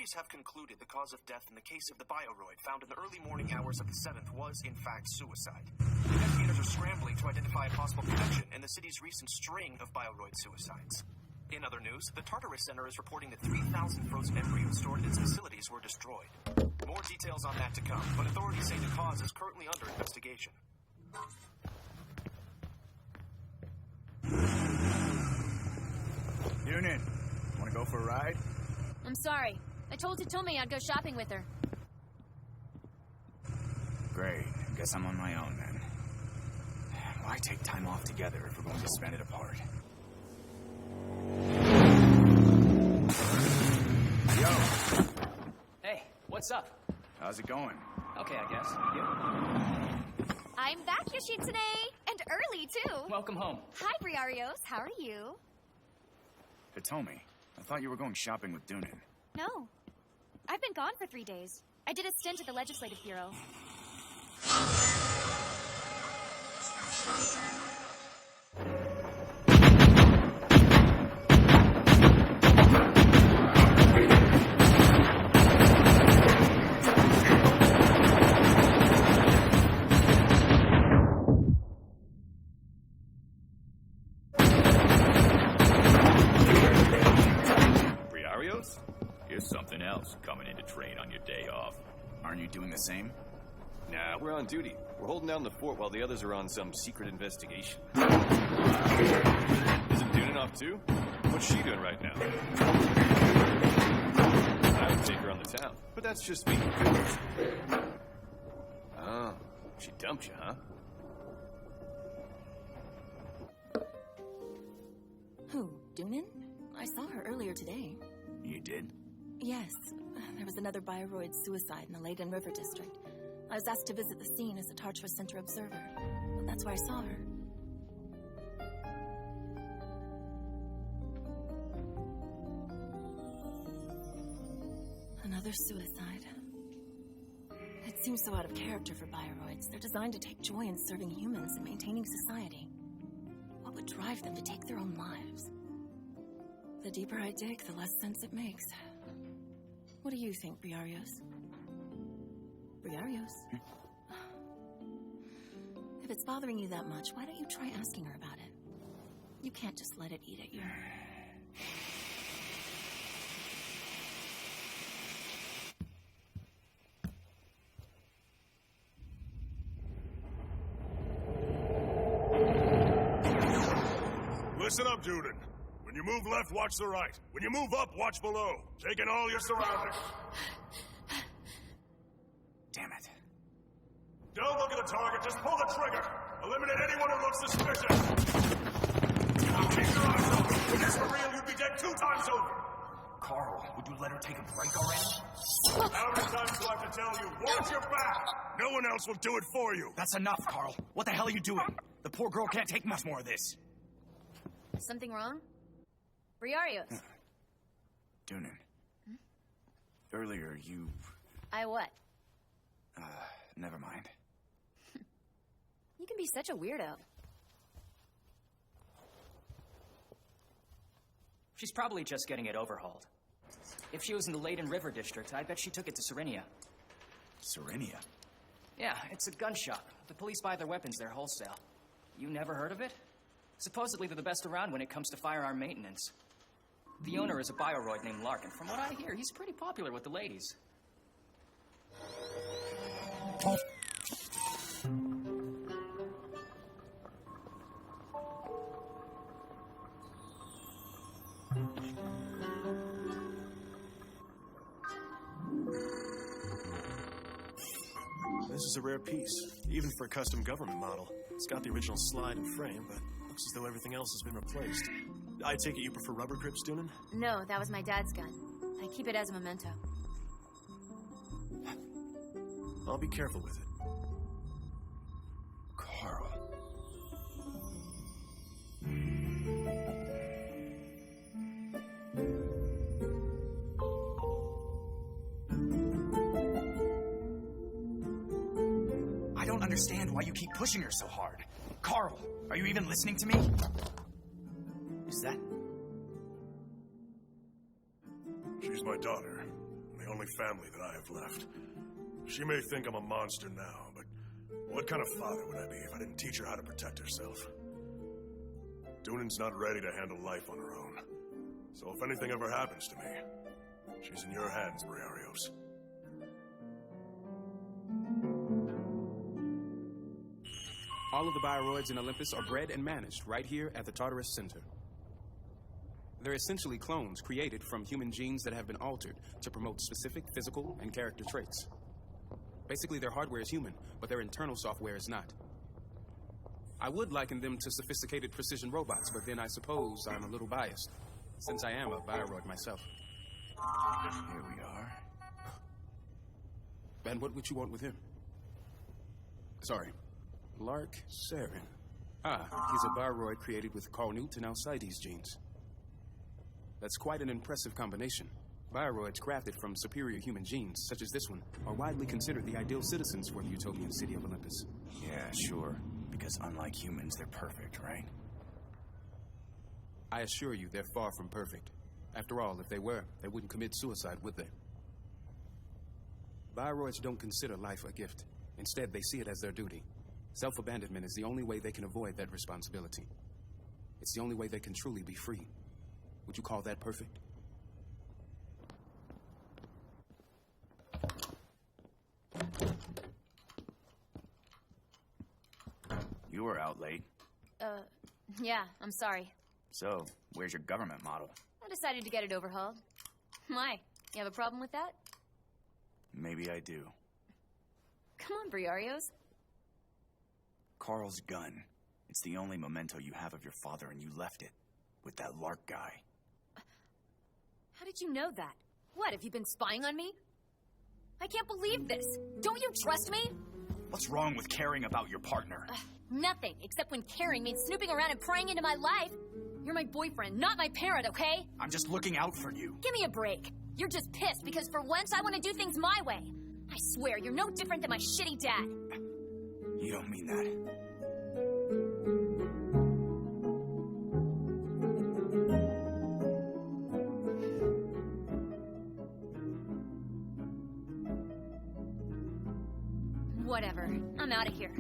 Authorities have concluded the cause of death in the case of the bioroid found in the early morning hours of the 7th was, in fact, suicide. Investigators are scrambling to identify a possible connection in the city's recent string of bioroid suicides. In other news, the Tartarus Center is reporting that 3,000 frozen embryos stored in its facilities were destroyed. More details on that to come, but authorities say the cause is currently under investigation. Noonan, wanna go for a ride? I'm sorry. I told Hitomi I'd go shopping with her. Great. Guess I'm on my own then. Why take time off together if we're going to spend it apart? Yo! Hey, what's up? How's it going? Okay, I guess. You? I'm back, Yoshitsune! And early, too! Welcome home. Hi, Briarios. How are you? Hitomi, I thought you were going shopping with Dunan. No. I've been gone for 3 days. I did a stint at the Legislative Bureau. Here's something else coming in to train on your day off. Aren't you doing the same? Nah, we're on duty. We're holding down the fort while the others are on some secret investigation. Isn't Dunan off too? What's she doing right now? I would take her on the town, but that's just me. Oh, she dumped you, huh? Who, Dunan? I saw her earlier today. You did? Yes. There was another bioroid suicide in the Leyden River district. I was asked to visit the scene as a Tartarus Center observer. That's where I saw her. Another suicide. It seems so out of character for bioroids. They're designed to take joy in serving humans and maintaining society. What would drive them to take their own lives? The deeper I dig, the less sense it makes. What do you think, Briarios? Briarios? If it's bothering you that much, why don't you try asking her about it? You can't just let it eat at you. Listen up, Dunan. When you move left, watch the right. When you move up, watch below. Take in all your surroundings. Damn it. Don't look at the target, just pull the trigger. Eliminate anyone who looks suspicious. Now keep your eyes open. If it's for real, you'd be dead 2 times over. Carl, would you let her take a break already? How many times do I have to tell you? Watch your back! No one else will do it for you. That's enough, Carl. What the hell are you doing? The poor girl can't take much more of this. Something wrong? Briarios. Dunan. Earlier, you... I what? Never mind. You can be such a weirdo. She's probably just getting it overhauled. If she was in the Leyden River district, I bet she took it to Serinia. Serinia? Yeah, it's a gun shop. The police buy their weapons there wholesale. You never heard of it? Supposedly they're the best around when it comes to firearm maintenance. The owner is a bioroid named Lark, and from what I hear, he's pretty popular with the ladies. This is a rare piece, even for a custom government model. It's got the original slide and frame, but looks as though everything else has been replaced. I take it you prefer rubber grips, Dunan? No, that was my dad's gun. I keep it as a memento. I'll be careful with it. Carl. I don't understand why you keep pushing her so hard. Carl, are you even listening to me? Is that... She's my daughter. only family that I have left. She may think I'm a monster now, but what kind of father would I be if I didn't teach her how to protect herself? Dunan's not ready to handle life on her own. So if anything ever happens to me, she's in your hands, Briarios. All of the bioroids in Olympus are bred and managed right here at the Tartarus Center. They're essentially clones created from human genes that have been altered to promote specific physical and character traits. Basically, their hardware is human, but their internal software is not. I would liken them to sophisticated precision robots, but then I suppose I'm a little biased, since I am a bioroid myself. Here we are. And what would you want with him? Sorry. Lark Saren. Ah, he's a bioroid created with Carnute and Alcides genes. That's quite an impressive combination. Bioroids crafted from superior human genes, such as this one, are widely considered the ideal citizens for the utopian city of Olympus. Yeah, sure. Because unlike humans, they're perfect, right? I assure you, they're far from perfect. After all, if they were, they wouldn't commit suicide, would they? Bioroids don't consider life a gift. Instead, they see it as their duty. Self-abandonment is the only way they can avoid that responsibility. It's the only way they can truly be free. Would you call that perfect? You were out late. Yeah, I'm sorry. So, where's your government model? I decided to get it overhauled. Why? You have a problem with that? Maybe I do. Come on, Briarios. Carl's gun. It's the only memento you have of your father, and you left it. With that Lark guy. How did you know that? What, have you been spying on me? I can't believe this. Don't you trust me? What's wrong with caring about your partner? Nothing, except when caring means snooping around and prying into my life. You're my boyfriend, not my parent, okay? I'm just looking out for you. Give me a break. You're just pissed because for once I want to do things my way. I swear, you're no different than my shitty dad. You don't mean that. Whatever. I'm out of here.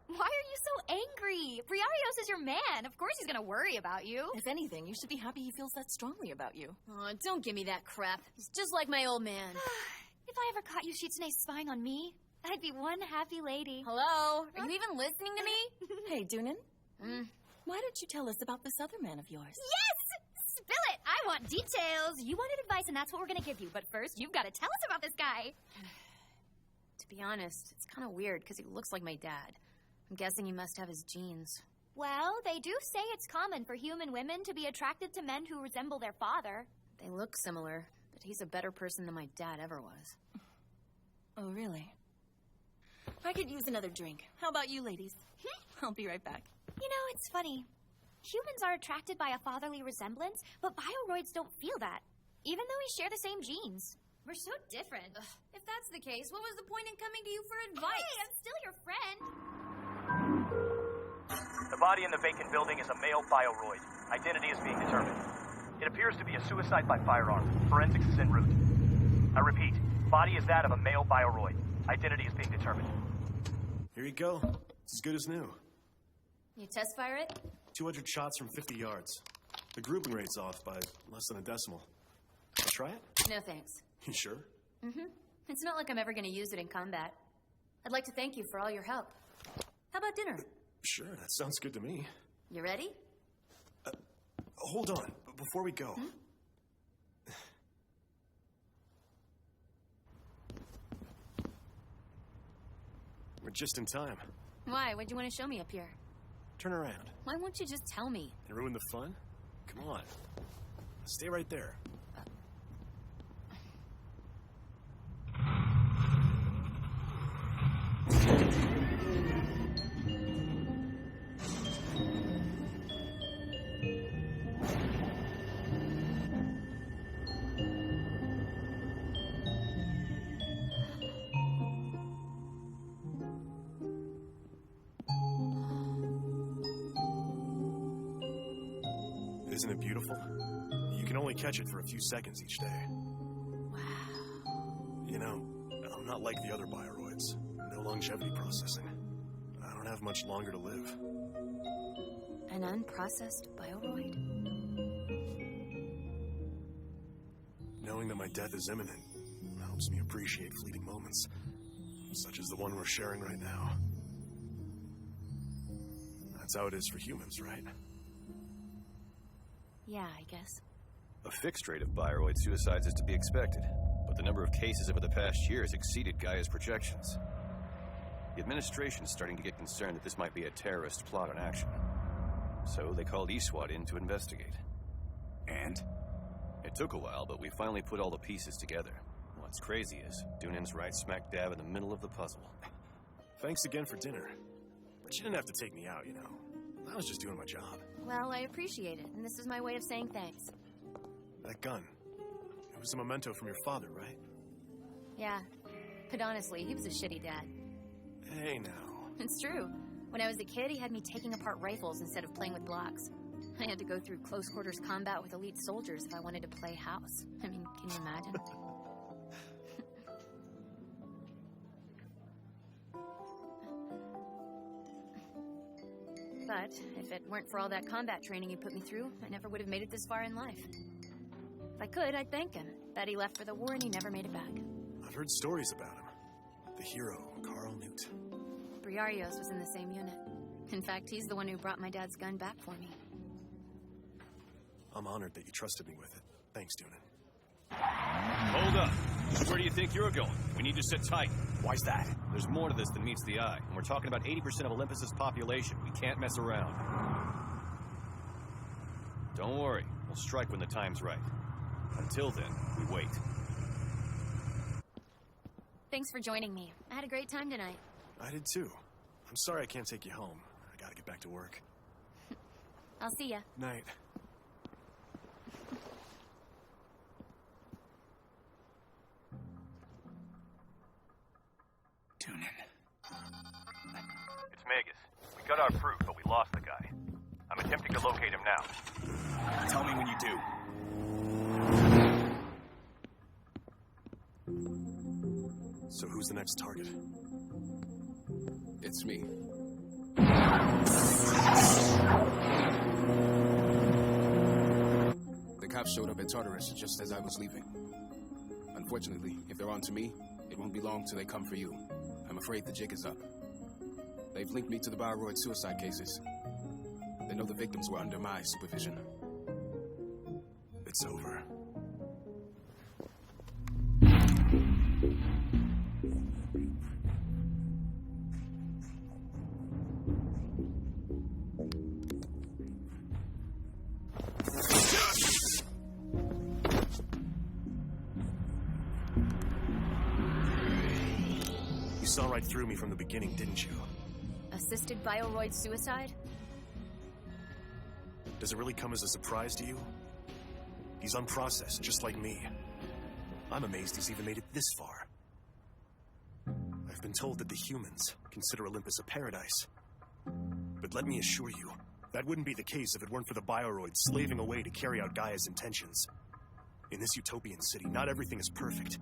Why are you so angry? Briarios is your man. Of course he's gonna worry about you. If anything, you should be happy he feels that strongly about you. Oh, don't give me that crap. He's just like my old man. If I ever caught you Shitsune spying on me, I'd be one happy lady. Hello? Are you even listening to me? Hey, Dunan. Why don't you tell us about this other man of yours? Yes! Spill it! I want details. You wanted advice, and that's what we're gonna give you. But first, you've got to tell us about this guy. To be honest, it's kind of weird because he looks like my dad. I'm guessing he must have his genes. Well, they do say it's common for human women to be attracted to men who resemble their father. They look similar, but he's a better person than my dad ever was. Oh, really? I could use another drink. How about you, ladies? I'll be right back. You know, it's funny. Humans are attracted by a fatherly resemblance, but bioroids don't feel that, even though we share the same genes. We're so different. If that's the case, what was the point in coming to you for advice? Hey, I'm still your friend. The body in the vacant building is a male bioroid. Identity is being determined. It appears to be a suicide by firearm. Forensics is en route. I repeat, body is that of a male bioroid. Identity is being determined. Here you go. It's as good as new. You test fire it? 200 shots from 50 yards. The grouping rate's off by less than a decimal. Try it? No thanks. You sure? It's not like I'm ever going to use it in combat. I'd like to thank you for all your help. How about dinner? Sure, that sounds good to me. You ready? Hold on, before we go. We're just in time. Why? What'd you want to show me up here? Turn around. Why won't you just tell me? And ruin the fun? Come on. Stay right there. Isn't it beautiful? You can only catch it for a few seconds each day. Wow. You know, I'm not like the other bioroids. No longevity processing. I don't have much longer to live. An unprocessed bioroid? Knowing that my death is imminent helps me appreciate fleeting moments, such as the one we're sharing right now. That's how it is for humans, right? Yeah, I guess. A fixed rate of bioroid suicides is to be expected, but the number of cases over the past year has exceeded Gaia's projections. The administration's starting to get concerned that this might be a terrorist plot in action. So they called Xiii in to investigate. And? It took a while, but we finally put all the pieces together. What's crazy is, Dunan's right smack dab in the middle of the puzzle. Thanks again for dinner. But you didn't have to take me out, you know. I was just doing my job. Well, I appreciate it, and this is my way of saying thanks. That gun. It was a memento from your father, right? Yeah. But honestly, he was a shitty dad. Hey, now. It's true. When I was a kid, he had me taking apart rifles instead of playing with blocks. I had to go through close quarters combat with elite soldiers if I wanted to play house. I mean, can you imagine? But if it weren't for all that combat training he put me through, I never would have made it this far in life. If I could, I'd thank him. That he left for the war and he never made it back. I've heard stories about him. The hero, Carl Newt. Briarios was in the same unit. In fact, he's the one who brought my dad's gun back for me. I'm honored that you trusted me with it. Thanks, Dunan. Hold up. Where do you think you're going? We need to sit tight. Why's that? There's more to this than meets the eye, and we're talking about 80% of Olympus's population. We can't mess around. Don't worry. We'll strike when the time's right. Until then, we wait. Thanks for joining me. I had a great time tonight. I did too. I'm sorry I can't take you home. I gotta get back to work. I'll see ya. Night. Tune in. It's Magus. We got our proof, but we lost the guy. I'm attempting to locate him now. Tell me when you do. So who's the next target? It's me. The cops showed up at Tartarus just as I was leaving. Unfortunately, if they're on to me, it won't be long till they come for you. I'm afraid the jig is up. They've linked me to the Bioroid suicide cases. They know the victims were under my supervision. It's over. You saw right through me from the beginning, didn't you? Assisted bioroid suicide? Does it really come as a surprise to you? He's unprocessed, just like me. I'm amazed he's even made it this far. I've been told that the humans consider Olympus a paradise. But let me assure you, that wouldn't be the case if it weren't for the bioroids slaving away to carry out Gaia's intentions. In this utopian city, not everything is perfect.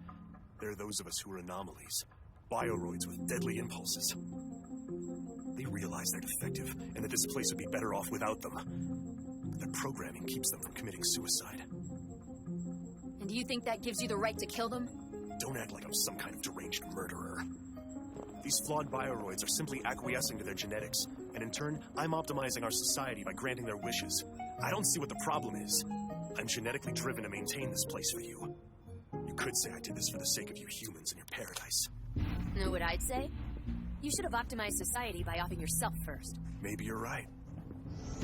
There are those of us who are anomalies. Bioroids with deadly impulses. They realize they're defective, and that this place would be better off without them. But their programming keeps them from committing suicide. And do you think that gives you the right to kill them? Don't act like I'm some kind of deranged murderer. These flawed bioroids are simply acquiescing to their genetics, and in turn, I'm optimizing our society by granting their wishes. I don't see what the problem is. I'm genetically driven to maintain this place for you. You could say I did this for the sake of you humans and your paradise. Know what I'd say? You should have optimized society by offing yourself first. Maybe you're right.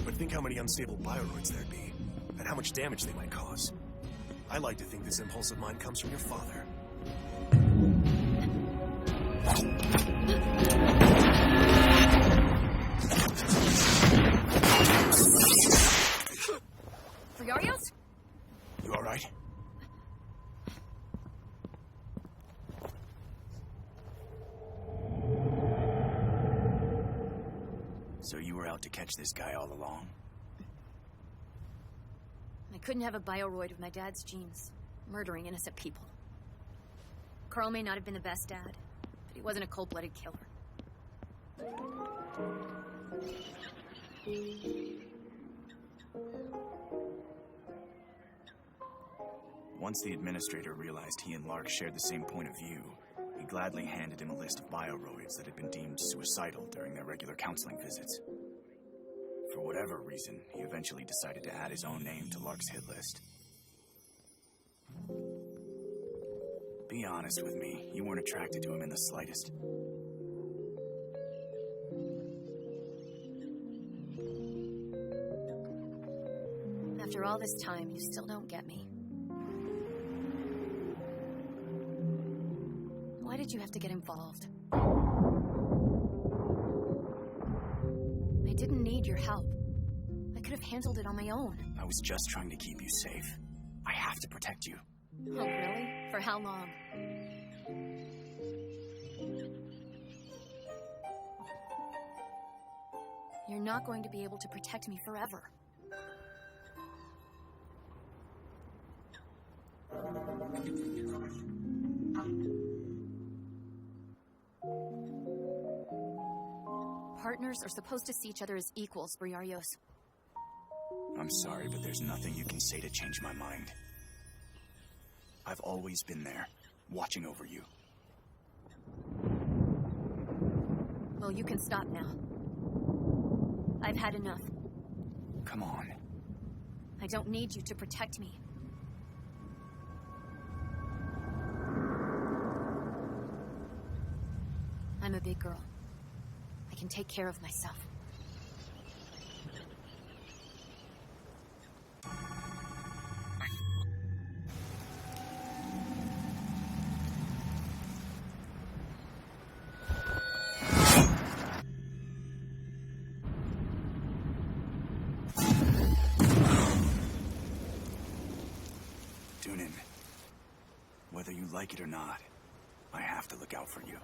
But think how many unstable bioroids there'd be, and how much damage they might cause. I like to think this impulse of mine comes from your father. Briarios? You alright? So you were out to catch this guy all along? couldn't have a bioroid with my dad's genes, murdering innocent people. Carl may not have been the best dad, but he wasn't a cold-blooded killer. Once the administrator realized he and Lark shared the same point of view, he gladly handed him a list of bioroids that had been deemed suicidal during their regular counseling visits. For whatever reason, he eventually decided to add his own name to Lark's hit list. Be honest with me, you weren't attracted to him in the slightest. After all this time, you still don't get me. Why did you have to get involved? I didn't need your help. I could have handled it on my own. I was just trying to keep you safe. I have to protect you. Oh, really? For how long? You're not going to be able to protect me forever. Partners are supposed to see each other as equals, Briarios. I'm sorry, but there's nothing you can say to change my mind. I've always been there, watching over you. Well, you can stop now. I've had enough. Come on. I don't need you to protect me. I'm a big girl. I can take care of myself. Tune in. Whether you like it or not, I have to look out for you.